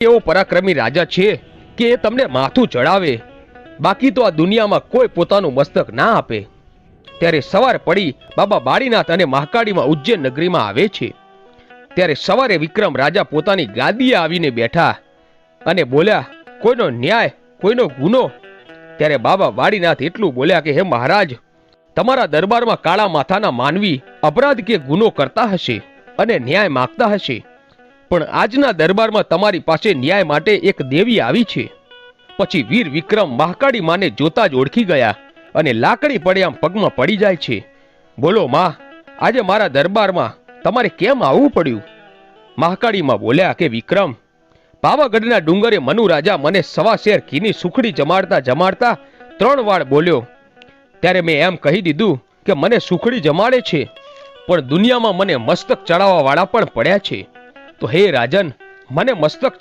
એવો પરાક્રમી રાજા છે કે એ તમને માથું ચડાવે, બાકી તો આ દુનિયામાં કોઈ પોતાનું મસ્તક ના આપે। ત્યારે સવાર પડી બાબા બાળીનાથ અને મહાકાળીમાં ઉજ્જૈન નગરીમાં આવે છે। ત્યારે સવારે વિક્રમ રાજા પોતાની ગાદીએ આવીને બેઠા અને બોલ્યા, કોઈનો ન્યાય, કોઈનો ગુનો? ત્યારે બાબા બાળીનાથ એટલું બોલ્યા કે હે મહારાજ, તમારા દરબારમાં કાળા માથાના માનવી અપરાધ કે ગુનો કરતા હશે અને ન્યાય માંગતા હશે, પણ આજના દરબારમાં તમારી પાસે ન્યાય માટે એક દેવી આવી છે। પછી વીર વિક્રમ મહાકાળી માને જોતા જ ઓળખી ગયા અને લાકડી પડ્યા પગમાં પડી જાય છે। બોલો માં, આજે મારા દરબારમાં તમારે કેમ આવવું પડ્યું? મહાકાળીમાં બોલ્યા કે વિક્રમ, પાવાગઢના ડુંગરે મનુ રાજા મને સવા શેર ઘીની સુખડી જમાડતા જમાડતા 3 વાર બોલ્યો। ત્યારે મેં એમ કહી દીધું કે મને સુખડી જમાડે છે, પણ દુનિયામાં મને મસ્તક ચડાવવા વાળા પણ પડ્યા છે, તો હે રાજન, મને મસ્તક